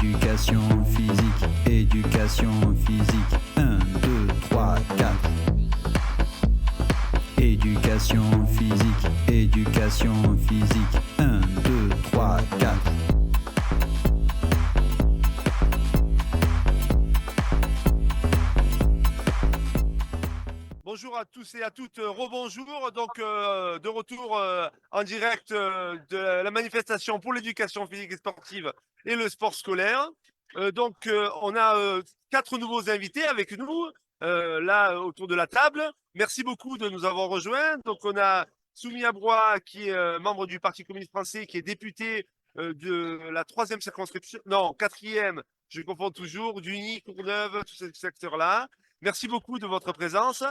Éducation physique, éducation physique. 1, 2, 3, 4. Éducation physique, éducation physique. 1, 2, 3, 4. Bonjour à tous et à toutes, rebonjour. Donc, de retour en direct de la manifestation pour l'éducation physique et sportive et le sport scolaire. On a 4 nouveaux invités avec nous, là, autour de la table. Merci beaucoup de nous avoir rejoints. Donc, on a Soumia Broye, qui est membre du Parti communiste français, qui est député de la 3e circonscription, non, 4e, je confonds toujours, d'Unis, Courneuve, tout ce secteur-là. Merci beaucoup de votre présence.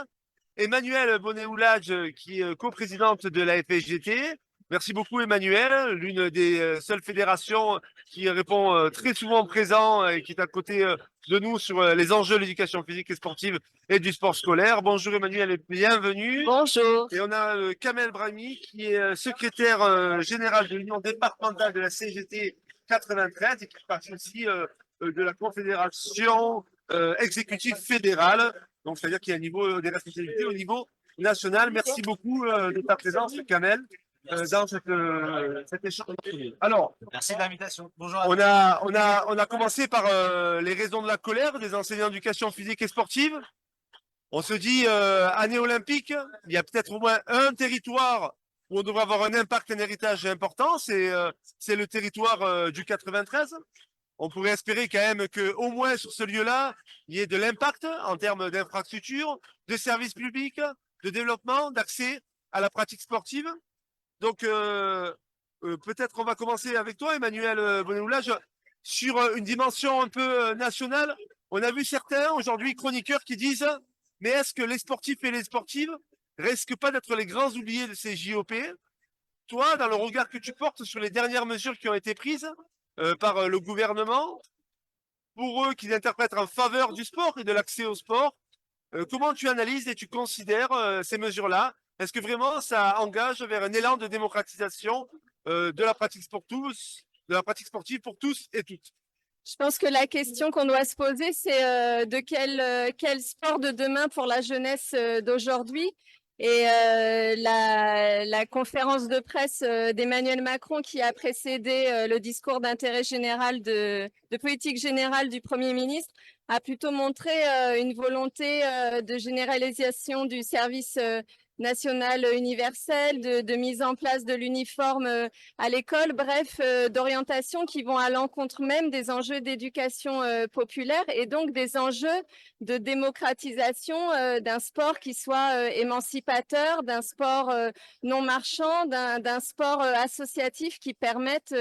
Emmanuelle Bonnet-Oulage, qui est coprésidente de la FSGT. Merci beaucoup, Emmanuelle, l'une des seules fédérations qui répond très souvent présent et qui est à côté de nous sur les enjeux de l'éducation physique et sportive et du sport scolaire. Bonjour, Emmanuelle, et bienvenue. Bonjour. Et on a Kamel Brahimi, qui est secrétaire général de l'Union départementale de la CGT 93 et qui fait partie aussi de la Confédération exécutive fédérale. Donc, c'est-à-dire qu'il y a un niveau des responsabilités au niveau national. Merci beaucoup de ta présence, Kamel, dans cet échange. Alors, Merci de l'invitation. Bonjour. on a commencé par les raisons de la colère des enseignants d'éducation physique et sportive. On se dit, année olympique, il y a peut-être au moins un territoire où on devrait avoir un impact, un héritage important, c'est le territoire du 93. On pourrait espérer quand même qu'au moins sur ce lieu-là, il y ait de l'impact en termes d'infrastructures, de services publics, de développement, d'accès à la pratique sportive. Donc, peut-être qu'on va commencer avec toi, Emmanuel Bonnet-Oulage, sur une dimension un peu nationale. On a vu certains aujourd'hui chroniqueurs qui disent « Mais est-ce que les sportifs et les sportives risquent pas d'être les grands oubliés de ces JOP ?» Toi, dans le regard que tu portes sur les dernières mesures qui ont été prises par le gouvernement, pour eux qui interprètent en faveur du sport et de l'accès au sport, comment tu analyses et tu considères ces mesures-là? Est-ce que vraiment ça engage vers un élan de démocratisation de la pratique sportive pour tous et toutes? Je pense que la question qu'on doit se poser, c'est de quel sport de demain pour la jeunesse d'aujourd'hui. Et la conférence de presse d'Emmanuel Macron qui a précédé le discours d'intérêt général de politique générale du Premier ministre a plutôt montré une volonté de généralisation du service national universel, de mise en place de l'uniforme à l'école, bref, d'orientation qui vont à l'encontre même des enjeux d'éducation populaire et donc des enjeux de démocratisation d'un sport qui soit émancipateur, d'un sport non marchand, d'un sport associatif qui permette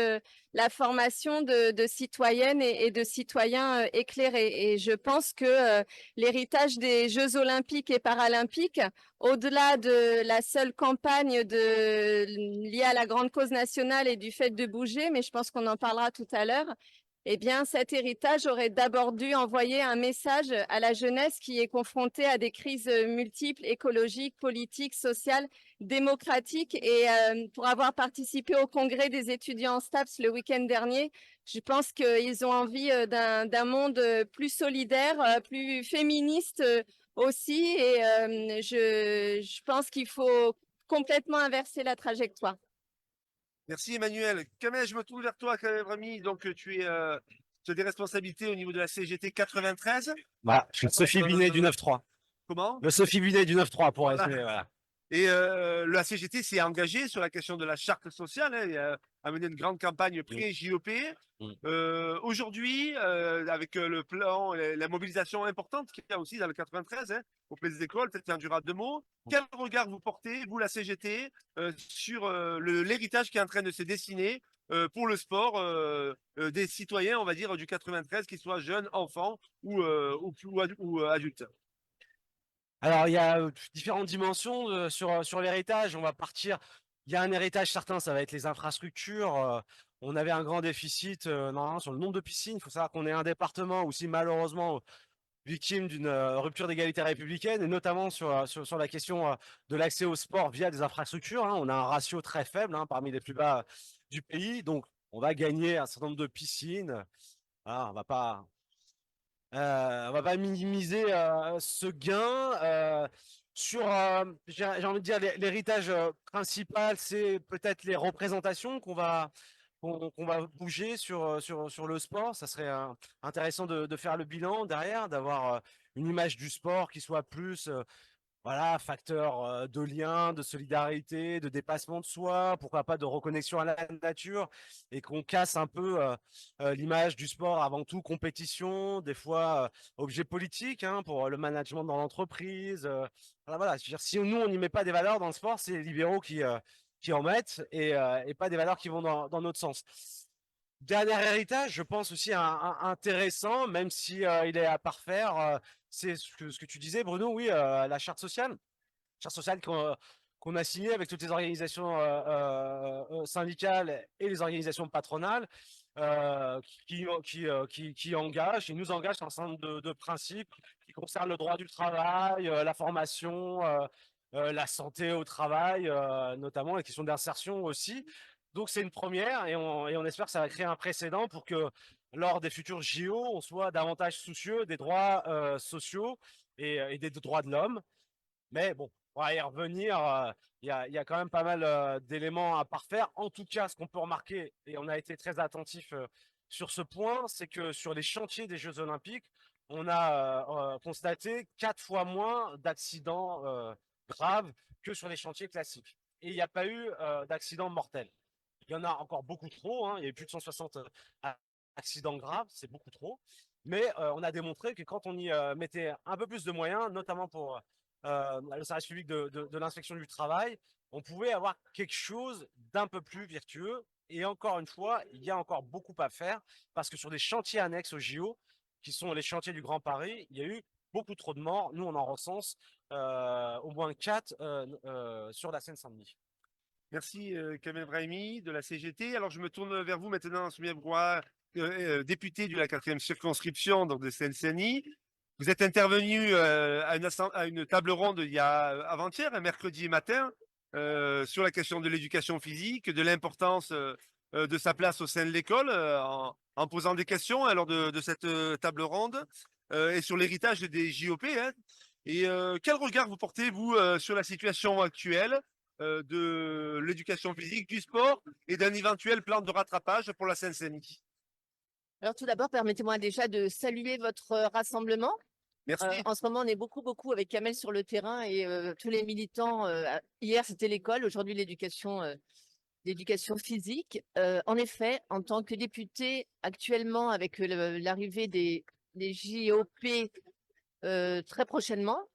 la formation de citoyennes et de citoyens éclairés. Et je pense que l'héritage des Jeux olympiques et paralympiques, au-delà de la seule campagne liée à la grande cause nationale et du fait de bouger, mais je pense qu'on en parlera tout à l'heure, eh bien, cet héritage aurait d'abord dû envoyer un message à la jeunesse qui est confrontée à des crises multiples, écologiques, politiques, sociales, démocratiques. Et pour avoir participé au congrès des étudiants en STAPS le week-end dernier, je pense qu'ils ont envie d'un monde plus solidaire, plus féministe aussi. Et je pense qu'il faut complètement inverser la trajectoire. Merci Emmanuel. Kamel, je me tourne vers toi, Kamel Brahimi. Donc tu as des responsabilités au niveau de la CGT 93. Voilà, je suis le Sophie Binet du 9-3. Comment? Le Sophie Binet du 9-3 pour Voilà. résumer, voilà. Et la CGT s'est engagée sur la question de la charte sociale, hein, et a mené une grande campagne pré-JOP. Aujourd'hui, avec le plan, la mobilisation importante qu'il y a aussi dans le 93, hein, auprès des écoles, peut-être qu'il y en dira 2 mots. Quel regard vous portez, vous, la CGT, sur l'héritage qui est en train de se dessiner pour le sport des citoyens, on va dire, du 93, qu'ils soient jeunes, enfants ou adultes? Alors, il y a différentes dimensions sur l'héritage. On va partir. Il y a un héritage certain, ça va être les infrastructures. On avait un grand déficit normalement sur le nombre de piscines. Il faut savoir qu'on est un département aussi malheureusement victime d'une rupture d'égalité républicaine et notamment sur la question de l'accès au sport via des infrastructures. Hein. On a un ratio très faible, hein, parmi les plus bas du pays. Donc, on va gagner un certain nombre de piscines. Voilà, on va pas minimiser ce gain. J'ai envie de dire, l'héritage principal, c'est peut-être les représentations qu'on va bouger sur le sport. Ça serait intéressant de faire le bilan derrière, d'avoir une image du sport qui soit plus voilà, facteur de lien, de solidarité, de dépassement de soi, pourquoi pas de reconnexion à la nature, et qu'on casse un peu l'image du sport avant tout compétition, des fois objet politique hein, pour le management dans l'entreprise. Voilà, je veux dire, si nous on n'y met pas des valeurs dans le sport, c'est les libéraux qui en mettent et pas des valeurs qui vont dans notre sens. Dernier héritage, je pense aussi intéressant, même si il est à parfaire, c'est ce que tu disais, Bruno, oui, la charte sociale qu'on a signée avec toutes les organisations syndicales et les organisations patronales, qui engagent, et nous engagent un certain nombre de principes qui concernent le droit du travail, la formation, la santé au travail, notamment les questions d'insertion aussi. Donc c'est une première et on espère que ça va créer un précédent pour que lors des futurs JO, on soit davantage soucieux des droits sociaux et des droits de l'homme. Mais bon, on va y revenir. Il y a quand même pas mal d'éléments à parfaire. En tout cas, ce qu'on peut remarquer, et on a été très attentif sur ce point, c'est que sur les chantiers des Jeux Olympiques, on a constaté 4 fois moins d'accidents graves que sur les chantiers classiques. Et il n'y a pas eu d'accidents mortels. Il y en a encore beaucoup trop, hein. Il y a eu plus de 160 accidents graves, c'est beaucoup trop. Mais on a démontré que quand on y mettait un peu plus de moyens, notamment pour le service public de l'inspection du travail, on pouvait avoir quelque chose d'un peu plus vertueux. Et encore une fois, il y a encore beaucoup à faire parce que sur des chantiers annexes au JO, qui sont les chantiers du Grand Paris, il y a eu beaucoup trop de morts. Nous, on en recense au moins 4 sur la Seine-Saint-Denis. Merci Kamel Brahimi de la CGT. Alors je me tourne vers vous maintenant, Soumia Brouard, député de la 4e circonscription donc de Seine-Saint-Denis. Vous êtes intervenu à une table ronde il y a avant-hier, un mercredi matin, sur la question de l'éducation physique, de l'importance de sa place au sein de l'école, en posant des questions lors de cette table ronde, et sur l'héritage des JOP. Hein. Et quel regard vous portez, vous, sur la situation actuelle de l'éducation physique, du sport et d'un éventuel plan de rattrapage pour la Seine-Saint-Denis? Alors tout d'abord, permettez-moi déjà de saluer votre rassemblement. Merci. En ce moment, on est beaucoup avec Kamel sur le terrain et tous les militants. Hier, c'était l'école, aujourd'hui l'éducation physique. En effet, en tant que député, actuellement, avec l'arrivée des JOP très prochainement,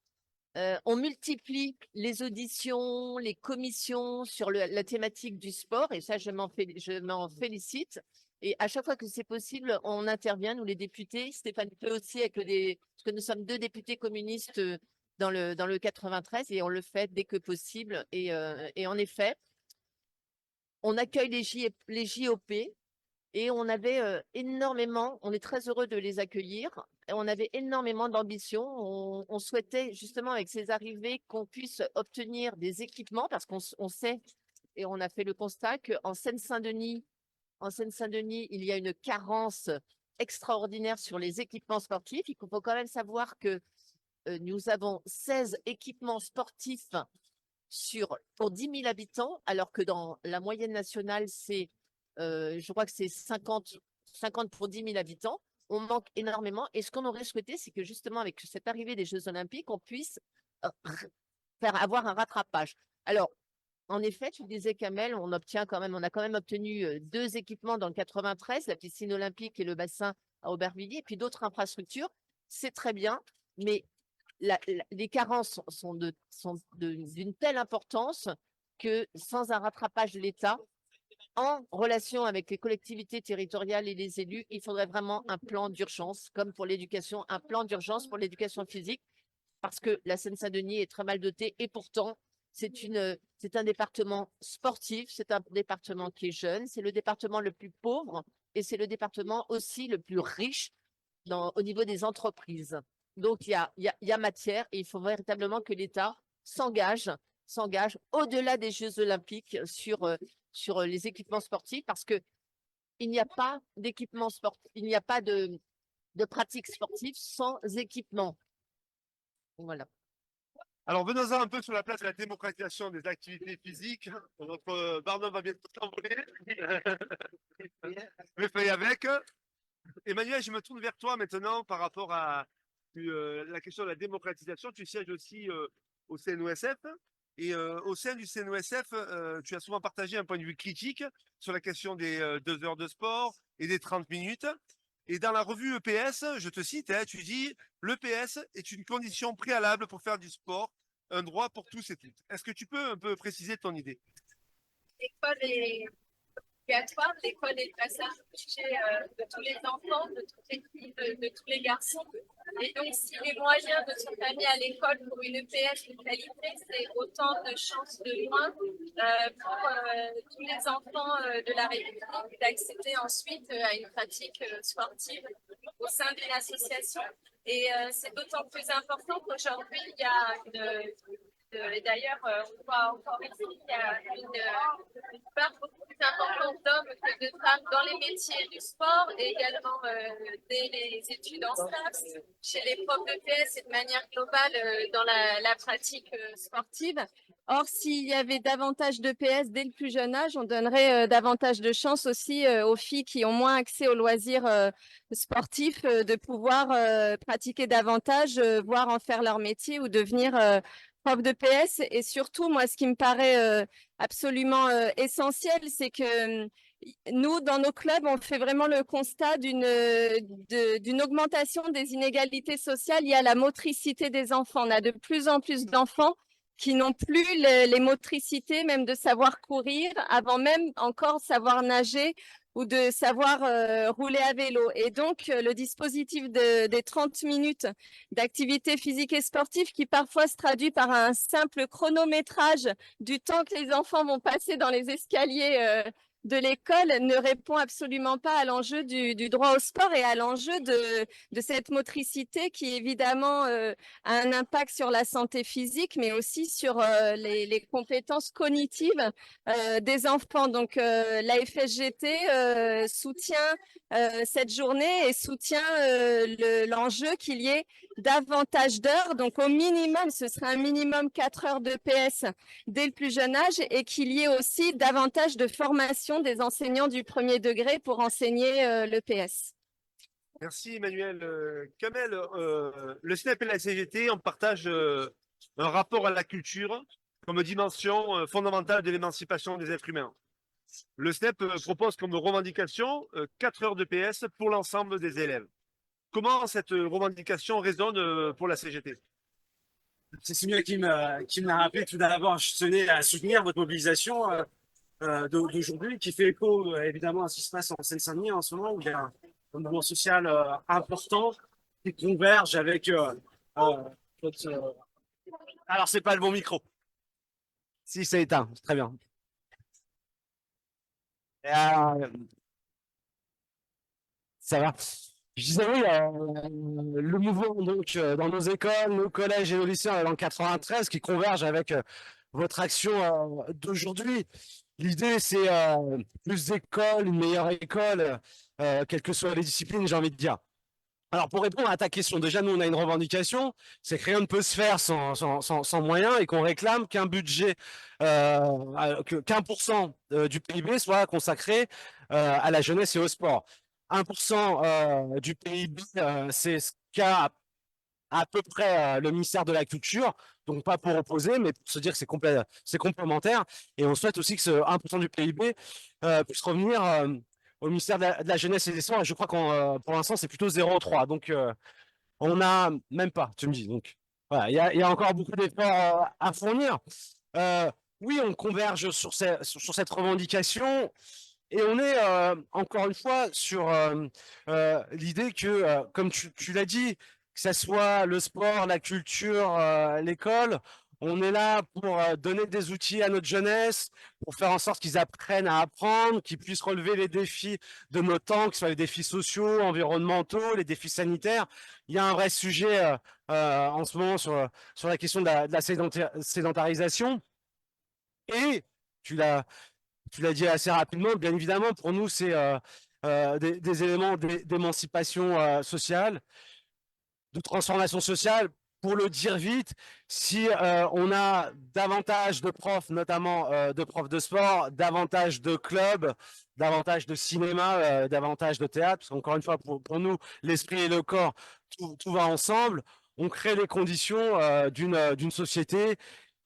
on multiplie les auditions, les commissions sur la thématique du sport, et ça, je m'en félicite. Et à chaque fois que c'est possible, on intervient, nous les députés. Stéphane peut aussi, parce que nous sommes 2 députés communistes dans le 93, et on le fait dès que possible. Et en effet, on accueille les JOP. Et on avait énormément, on est très heureux de les accueillir. Et on avait énormément d'ambition. On souhaitait justement avec ces arrivées qu'on puisse obtenir des équipements parce qu'on sait et on a fait le constat qu'en Seine-Saint-Denis, il y a une carence extraordinaire sur les équipements sportifs. Il faut quand même savoir que nous avons 16 équipements sportifs pour 10 000 habitants, alors que dans la moyenne nationale, je crois que c'est 50 pour 10 000 habitants. On manque énormément. Et ce qu'on aurait souhaité, c'est que justement, avec cette arrivée des Jeux Olympiques, on puisse avoir un rattrapage. Alors, en effet, tu disais, Kamel, on a quand même obtenu 2 équipements dans le 93, la piscine olympique et le bassin à Aubervilliers, et puis d'autres infrastructures. C'est très bien, mais les carences sont d'une telle importance que sans un rattrapage de l'État, en relation avec les collectivités territoriales et les élus, il faudrait vraiment un plan d'urgence, comme pour l'éducation, un plan d'urgence pour l'éducation physique, parce que la Seine-Saint-Denis est très mal dotée et pourtant, c'est un département sportif, c'est un département qui est jeune, c'est le département le plus pauvre et c'est le département aussi le plus riche au niveau des entreprises. Donc, il y a matière et il faut véritablement que l'État s'engage au-delà des Jeux Olympiques sur les équipements sportifs parce que il n'y a pas d'équipement sportif, il n'y a pas de pratique sportive sans équipement. Voilà. Alors, venons-en un peu sur la place de la démocratisation des activités physiques. Notre Barnum va bientôt s'envoler. Mais feuille avec. Emmanuel, je me tourne vers toi maintenant par rapport à la question de la démocratisation. Tu sièges aussi au CNOSF. Et au sein du CNOSF, tu as souvent partagé un point de vue critique sur la question des 2 heures de sport et des 30 minutes. Et dans la revue EPS, je te cite, hein, tu dis « L'EPS est une condition préalable pour faire du sport, un droit pour tous et toutes ». Est-ce que tu peux un peu préciser ton idée? L'école est obligatoire, l'école est le passage obligé de tous les enfants, de toutes les filles, de tous les garçons. Et donc, si les moyens de s'entraîner à l'école pour une EPS de qualité, c'est autant de chances de moins pour tous les enfants de la République d'accéder ensuite à une pratique sportive au sein d'une association. Et c'est d'autant plus important qu'aujourd'hui, il y a et d'ailleurs, on voit encore ici qu'il y a une part beaucoup plus importante d'hommes que de femmes dans les métiers du sport et également dès les études en STAPS, chez les profs de PS et de manière globale dans la pratique sportive. Or, s'il y avait davantage de PS dès le plus jeune âge, on donnerait davantage de chance aussi aux filles qui ont moins accès aux loisirs sportifs de pouvoir pratiquer davantage, voire en faire leur métier ou devenir prof de PS. Et surtout, moi, ce qui me paraît absolument essentiel, c'est que nous, dans nos clubs, on fait vraiment le constat d'une augmentation des inégalités sociales liées à la motricité des enfants. On a de plus en plus d'enfants qui n'ont plus les motricités, même de savoir courir, avant même encore savoir nager ou de savoir rouler à vélo. Et donc, le dispositif des 30 minutes d'activité physique et sportive qui parfois se traduit par un simple chronométrage du temps que les enfants vont passer dans les escaliers de l'école ne répond absolument pas à l'enjeu du droit au sport et à l'enjeu de cette motricité qui évidemment a un impact sur la santé physique mais aussi sur les compétences cognitives des enfants. Donc la FSGT soutient cette journée et soutient l'enjeu qu'il y ait davantage d'heures. Donc au minimum, ce serait un minimum 4 heures de PS dès le plus jeune âge et qu'il y ait aussi davantage de formation des enseignants du premier degré pour enseigner le PS. Merci Emmanuel. Kamel, le SNEP et la CGT, on partage un rapport à la culture comme dimension fondamentale de l'émancipation des êtres humains. Le SNEP propose comme revendication 4 heures de PS pour l'ensemble des élèves. Comment cette revendication résonne pour la CGT? C'est Simon qui me l'a rappelé tout d'abord. Je tenais à soutenir votre mobilisation d'aujourd'hui qui fait écho évidemment à ce qui se passe en Seine-Saint-Denis en ce moment où il y a un mouvement social important qui converge avec votre. Alors, c'est pas le bon micro. Si, c'est éteint. Très bien. Et, ça va. Je disais oui, le mouvement donc dans nos écoles, nos collèges et nos lycées dans le 93 qui converge avec votre action d'aujourd'hui. L'idée, c'est plus d'écoles, une meilleure école, quelles que soient les disciplines, j'ai envie de dire. Alors, pour répondre à ta question, déjà, nous, on a une revendication, c'est que rien ne peut se faire sans moyens et qu'on réclame qu'un budget, qu'1% du PIB soit consacré à la jeunesse et au sport. 1% du PIB, c'est ce qu'a à peu près le ministère de la Culture, donc pas pour opposer, mais pour se dire que c'est complémentaire. Et on souhaite aussi que ce 1% du PIB puisse revenir au ministère de la Jeunesse et des Sports. Et je crois qu'en pour l'instant, c'est plutôt 0,3. Donc, on n'a même pas, tu me dis. Donc, voilà, il y a encore beaucoup d'efforts à fournir. Oui, on converge sur cette revendication. Et on est encore une fois sur l'idée que, comme tu l'as dit, que ce soit le sport, la culture, l'école, on est là pour donner des outils à notre jeunesse, pour faire en sorte qu'ils apprennent à apprendre, qu'ils puissent relever les défis de nos temps, que ce soit les défis sociaux, environnementaux, les défis sanitaires. Il y a un vrai sujet en ce moment sur la question de la sédentarisation. Et tu l'as dit assez rapidement, bien évidemment, pour nous, c'est des éléments d'émancipation sociale, de transformation sociale. Pour le dire vite, si on a davantage de profs, notamment de profs de sport, davantage de clubs, davantage de cinéma, davantage de théâtre, parce qu'encore une fois, pour nous, l'esprit et le corps, tout va ensemble, on crée les conditions d'une société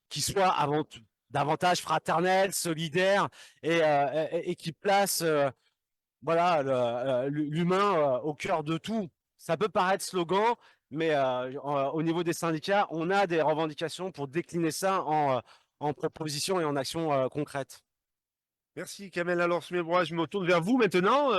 qui soit avant tout davantage fraternelle, solidaire et qui place voilà, l'humain au cœur de tout. Ça peut paraître slogan, mais au niveau des syndicats, on a des revendications pour décliner ça en propositions et en actions concrètes. Merci Kamel. Alors, je me tourne vers vous maintenant.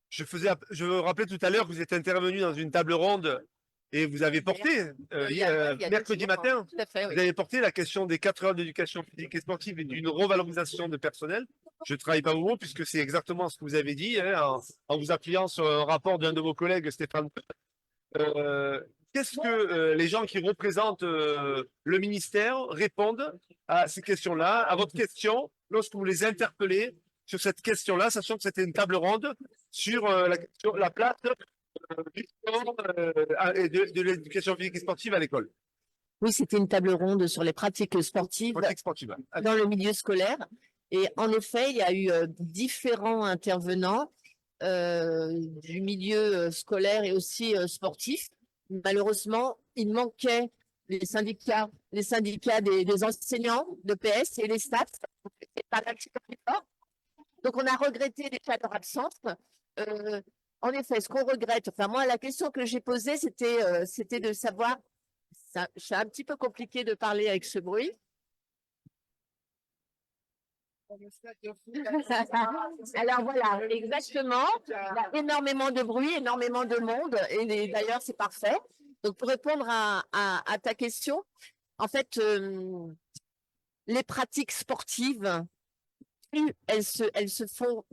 Je rappelais tout à l'heure que vous êtes intervenu dans une table ronde et vous avez porté, Il y a 2 mercredi jours, hein. matin, Tout à fait, oui. vous avez porté la question des 4 heures d'éducation physique et sportive et d'une revalorisation de personnel. Je ne travaille pas vos mots puisque c'est exactement ce que vous avez dit hein, en vous appuyant sur un rapport d'un de vos collègues, Stéphane. Qu'est-ce que les gens qui représentent le ministère répondent à ces questions-là, à votre question, lorsque vous les interpellez sur cette question-là, sachant que c'était une table ronde sur la place du sport et de l'éducation physique et sportive à l'école. Oui, c'était une table ronde sur les pratiques sportives Pratique sportive. dans le milieu scolaire. Et en effet, il y a eu différents intervenants du milieu scolaire et aussi sportif. Malheureusement, il manquait les syndicats des enseignants de PS et les staff. Donc, on a regretté des cadres absentes. En effet, ce qu'on regrette, enfin moi, la question que j'ai posée, c'était de savoir, c'est un petit peu compliqué de parler avec ce bruit. Alors voilà, exactement. Il y a énormément de bruit, énormément de monde, et d'ailleurs c'est parfait. Donc pour répondre à ta question, en fait, les pratiques sportives, plus elles se font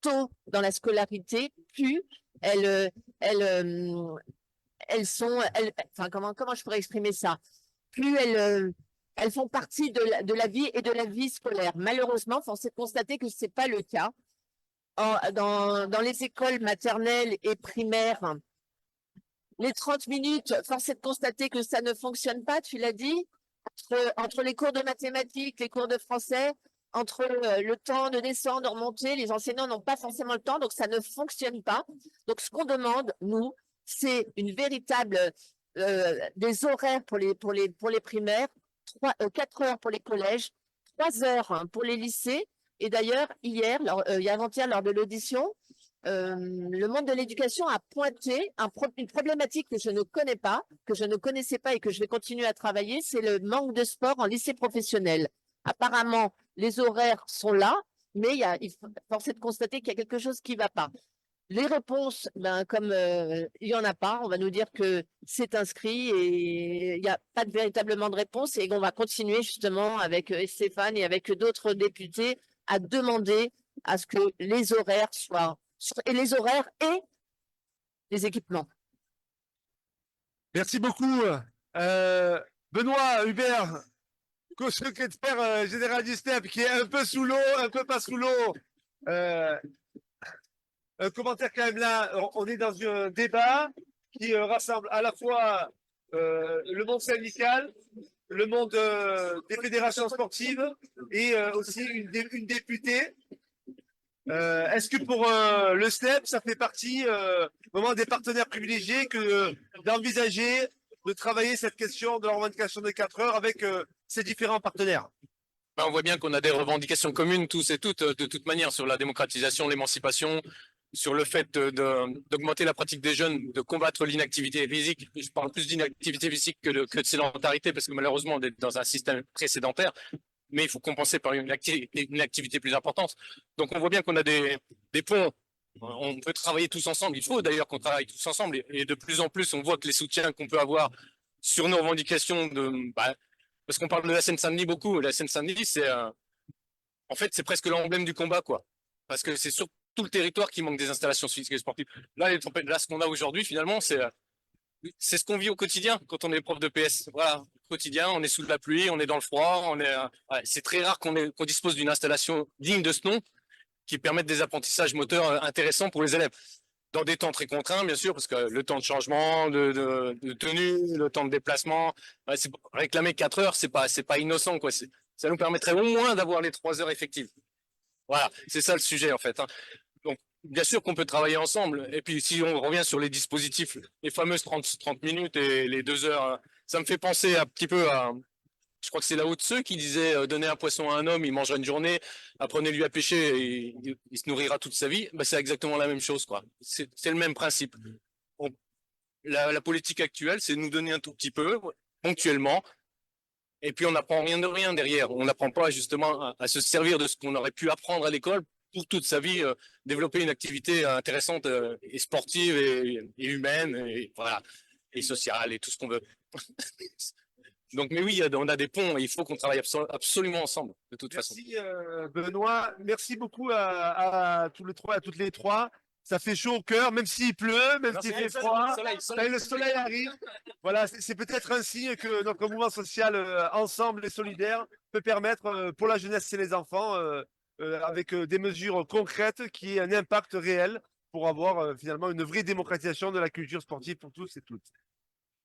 tôt dans la scolarité, plus elles sont, enfin comment je pourrais exprimer ça? Plus elles font partie de la vie et de la vie scolaire. Malheureusement, force est de constater que ce n'est pas le cas. Dans les écoles maternelles et primaires, les 30 minutes, force est de constater que ça ne fonctionne pas, tu l'as dit, entre les cours de mathématiques, les cours de français, entre le temps de descendre, de remonter, les enseignants n'ont pas forcément le temps, donc ça ne fonctionne pas. Donc ce qu'on demande, nous, c'est une véritable des horaires pour les primaires, 4 heures pour les collèges, 3 heures pour les lycées. Et d'ailleurs, hier, avant-hier, lors de l'audition, le monde de l'éducation a pointé une problématique que je ne connais pas, que je ne connaissais pas et que je vais continuer à travailler, c'est le manque de sport en lycée professionnel. Apparemment, les horaires sont là, mais il faut forcer de constater qu'il y a quelque chose qui ne va pas. Les réponses, comme il n'y en a pas, on va nous dire que c'est inscrit et il n'y a pas véritablement de réponse et on va continuer justement avec Stéphane et avec d'autres députés à demander à ce que les horaires soient, et les horaires et les équipements. Merci beaucoup. Benoît Hubert, co-secrétaire général du STEP, qui est un peu sous l'eau, un peu pas sous l'eau. Un commentaire quand même là, on est dans un débat qui rassemble à la fois le monde syndical, le monde des fédérations sportives et aussi une députée. Est-ce que pour le STEP, ça fait partie vraiment des partenaires privilégiés que d'envisager de travailler cette question de la revendication des 4 heures avec ces différents partenaires? On voit bien qu'on a des revendications communes tous et toutes, de toute manière, sur la démocratisation, l'émancipation, sur le fait d'augmenter la pratique des jeunes, de combattre l'inactivité physique. Je parle plus d'inactivité physique que de sédentarité, parce que malheureusement, on est dans un système très sédentaire, mais il faut compenser par une activité plus importante. Donc on voit bien qu'on a des ponts. On peut travailler tous ensemble. Il faut d'ailleurs qu'on travaille tous ensemble. Et de plus en plus, on voit que les soutiens qu'on peut avoir sur nos revendications parce qu'on parle de la Seine-Saint-Denis beaucoup. La Seine-Saint-Denis, en fait, c'est presque l'emblème du combat, quoi. Parce que c'est sur tout le territoire qui manque des installations physiques et sportives. Là, ce qu'on a aujourd'hui, finalement, c'est ce qu'on vit au quotidien quand on est prof de PS. Voilà, au quotidien, on est sous la pluie, on est dans le froid, c'est très rare qu'on dispose d'une installation digne de ce nom. qui permettent des apprentissages moteurs intéressants pour les élèves. Dans des temps très contraints, bien sûr, parce que le temps de changement, de tenue, le temps de déplacement, réclamer 4 heures, c'est pas innocent, quoi. Ça nous permettrait au moins d'avoir les 3 heures effectives. Voilà, c'est ça le sujet, en fait. Donc, bien sûr qu'on peut travailler ensemble. Et puis, si on revient sur les dispositifs, les fameuses 30 minutes et les 2 heures, ça me fait penser un petit peu à, je crois que c'est Lao Tse qui disait donner un poisson à un homme, il mangera une journée, apprenez-lui à pêcher et il se nourrira toute sa vie. C'est exactement la même chose, quoi. C'est le même principe. La politique actuelle, c'est nous donner un tout petit peu, ponctuellement, et puis on n'apprend rien de rien derrière. On n'apprend pas justement à se servir de ce qu'on aurait pu apprendre à l'école pour toute sa vie, développer une activité intéressante et sportive et humaine, et voilà, et sociale et tout ce qu'on veut. Donc, mais oui, on a des ponts et il faut qu'on travaille absolument ensemble, de toute façon. Merci Benoît, merci beaucoup à tous les trois, à toutes les trois. Ça fait chaud au cœur, même s'il pleut, même s'il fait froid. Le soleil arrive. Voilà, c'est peut-être un signe que notre mouvement social ensemble et solidaire peut permettre pour la jeunesse et les enfants, avec des mesures concrètes, qui aient un impact réel pour avoir finalement une vraie démocratisation de la culture sportive pour tous et toutes.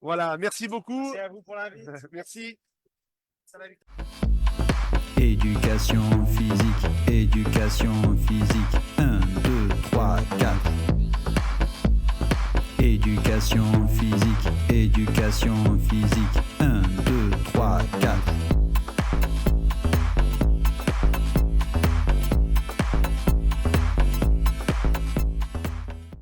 Voilà, merci beaucoup. Merci à vous pour l'invite. Merci. Éducation physique, éducation physique. 1, 2, 3, 4. Éducation physique, éducation physique. 1,